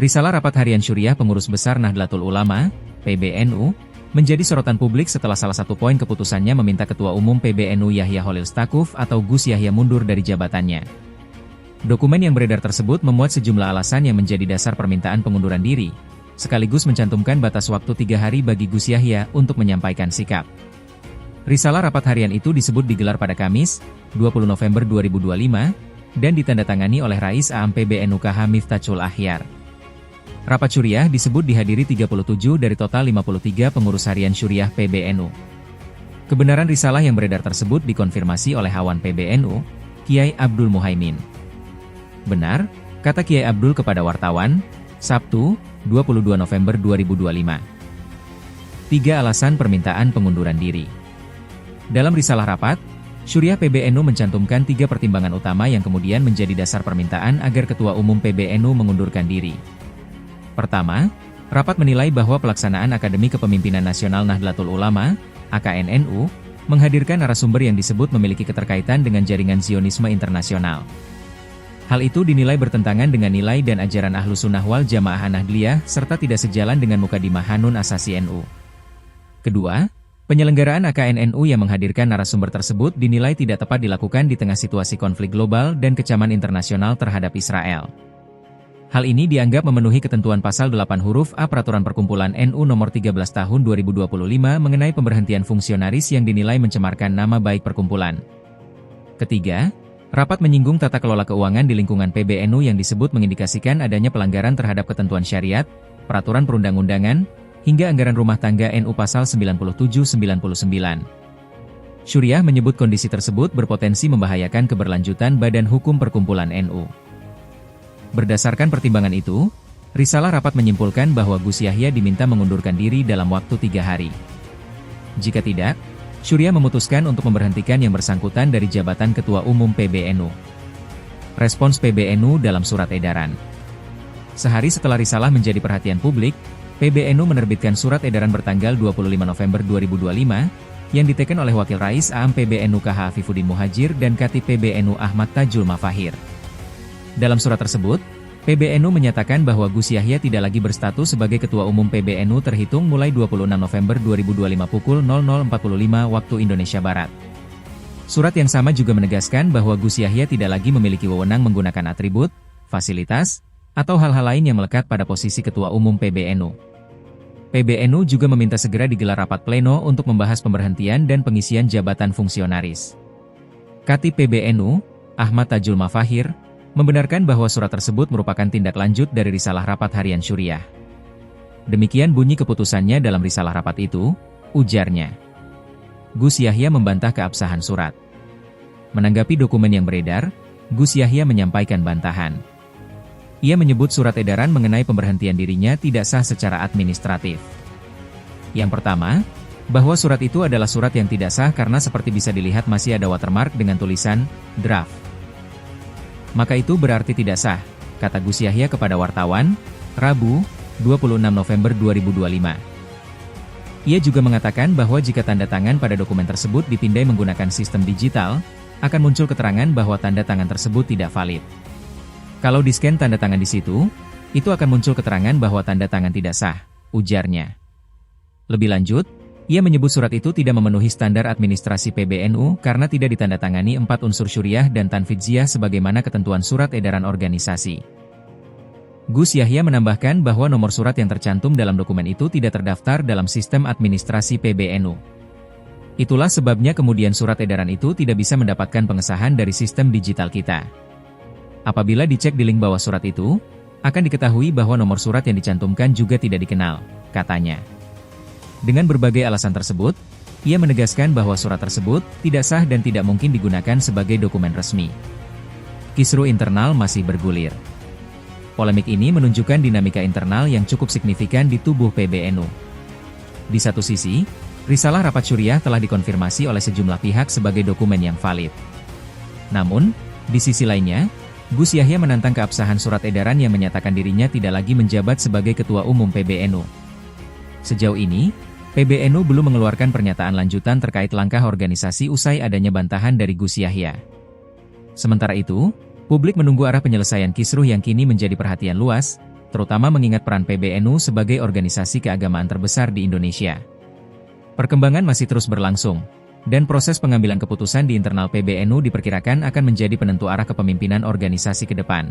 Risalah Rapat Harian Syuriah Pengurus Besar Nahdlatul Ulama, PBNU, menjadi sorotan publik setelah salah satu poin keputusannya meminta Ketua Umum PBNU Yahya Khalil Stakuf atau Gus Yahya mundur dari jabatannya. Dokumen yang beredar tersebut memuat sejumlah alasan yang menjadi dasar permintaan pengunduran diri, sekaligus mencantumkan batas waktu 3 hari bagi Gus Yahya untuk menyampaikan sikap. Risalah Rapat Harian itu disebut digelar pada Kamis, 20 November 2025, dan ditandatangani oleh Rais Am PBNU KH Miftahul Akhyar. Rapat Syuriah disebut dihadiri 37 dari total 53 pengurus harian Syuriah PBNU. Kebenaran risalah yang beredar tersebut dikonfirmasi oleh Hawan PBNU, Kiai Abdul Muhaimin. Benar, kata Kiai Abdul kepada wartawan, Sabtu, 22 November 2025. 3 alasan permintaan pengunduran diri. Dalam risalah rapat, Syuriah PBNU mencantumkan 3 pertimbangan utama yang kemudian menjadi dasar permintaan agar Ketua Umum PBNU mengundurkan diri. Pertama, rapat menilai bahwa pelaksanaan Akademi Kepemimpinan Nasional Nahdlatul Ulama, AKNNU, menghadirkan narasumber yang disebut memiliki keterkaitan dengan jaringan Zionisme internasional. Hal itu dinilai bertentangan dengan nilai dan ajaran Ahlus Sunnah wal Jamaah Nahdliyah serta tidak sejalan dengan Mukadimah Hanun Asasi NU. Kedua, penyelenggaraan AKNNU yang menghadirkan narasumber tersebut dinilai tidak tepat dilakukan di tengah situasi konflik global dan kecaman internasional terhadap Israel. Hal ini dianggap memenuhi ketentuan pasal 8 huruf A Peraturan Perkumpulan NU Nomor 13 Tahun 2025 mengenai pemberhentian fungsionaris yang dinilai mencemarkan nama baik perkumpulan. Ketiga, rapat menyinggung tata kelola keuangan di lingkungan PBNU yang disebut mengindikasikan adanya pelanggaran terhadap ketentuan syariat, peraturan perundang-undangan, hingga anggaran rumah tangga NU pasal 97-99. Syuriah menyebut kondisi tersebut berpotensi membahayakan keberlanjutan badan hukum perkumpulan NU. Berdasarkan pertimbangan itu, risalah rapat menyimpulkan bahwa Gus Yahya diminta mengundurkan diri dalam waktu 3 hari. Jika tidak, Syuriah memutuskan untuk memberhentikan yang bersangkutan dari jabatan Ketua Umum PBNU. Respons PBNU dalam surat edaran. Sehari setelah risalah menjadi perhatian publik, PBNU menerbitkan surat edaran bertanggal 25 November 2025, yang diteken oleh Wakil Rais Am PBNU KH Afifuddin Muhajir dan Katib PBNU Ahmad Tajul Mafahir. Dalam surat tersebut, PBNU menyatakan bahwa Gus Yahya tidak lagi berstatus sebagai Ketua Umum PBNU terhitung mulai 26 November 2025 pukul 00.45 waktu Indonesia Barat. Surat yang sama juga menegaskan bahwa Gus Yahya tidak lagi memiliki wewenang menggunakan atribut, fasilitas, atau hal-hal lain yang melekat pada posisi Ketua Umum PBNU. PBNU juga meminta segera digelar rapat pleno untuk membahas pemberhentian dan pengisian jabatan fungsionaris. Katib PBNU, Ahmad Tajul Mafahir, membenarkan bahwa surat tersebut merupakan tindak lanjut dari risalah rapat harian Syuriah. Demikian bunyi keputusannya dalam risalah rapat itu, ujarnya. Gus Yahya membantah keabsahan surat. Menanggapi dokumen yang beredar, Gus Yahya menyampaikan bantahan. Ia menyebut surat edaran mengenai pemberhentian dirinya tidak sah secara administratif. Yang pertama, bahwa surat itu adalah surat yang tidak sah karena seperti bisa dilihat masih ada watermark dengan tulisan draft. Maka itu berarti tidak sah, kata Gus Yahya kepada wartawan, Rabu, 26 November 2025. Ia juga mengatakan bahwa jika tanda tangan pada dokumen tersebut dipindai menggunakan sistem digital, akan muncul keterangan bahwa tanda tangan tersebut tidak valid. Kalau di-scan tanda tangan di situ, itu akan muncul keterangan bahwa tanda tangan tidak sah, ujarnya. Lebih lanjut, ia menyebut surat itu tidak memenuhi standar administrasi PBNU karena tidak ditandatangani 4 unsur syuriah dan tanfidziyah sebagaimana ketentuan surat edaran organisasi. Gus Yahya menambahkan bahwa nomor surat yang tercantum dalam dokumen itu tidak terdaftar dalam sistem administrasi PBNU. Itulah sebabnya kemudian surat edaran itu tidak bisa mendapatkan pengesahan dari sistem digital kita. Apabila dicek di link bawah surat itu, akan diketahui bahwa nomor surat yang dicantumkan juga tidak dikenal, katanya. Dengan berbagai alasan tersebut, ia menegaskan bahwa surat tersebut tidak sah dan tidak mungkin digunakan sebagai dokumen resmi. Kisruh internal masih bergulir. Polemik ini menunjukkan dinamika internal yang cukup signifikan di tubuh PBNU. Di satu sisi, risalah rapat Syuriah telah dikonfirmasi oleh sejumlah pihak sebagai dokumen yang valid. Namun, di sisi lainnya, Gus Yahya menantang keabsahan surat edaran yang menyatakan dirinya tidak lagi menjabat sebagai Ketua Umum PBNU. Sejauh ini, PBNU belum mengeluarkan pernyataan lanjutan terkait langkah organisasi usai adanya bantahan dari Gus Yahya. Sementara itu, publik menunggu arah penyelesaian kisruh yang kini menjadi perhatian luas, terutama mengingat peran PBNU sebagai organisasi keagamaan terbesar di Indonesia. Perkembangan masih terus berlangsung, dan proses pengambilan keputusan di internal PBNU diperkirakan akan menjadi penentu arah kepemimpinan organisasi ke depan.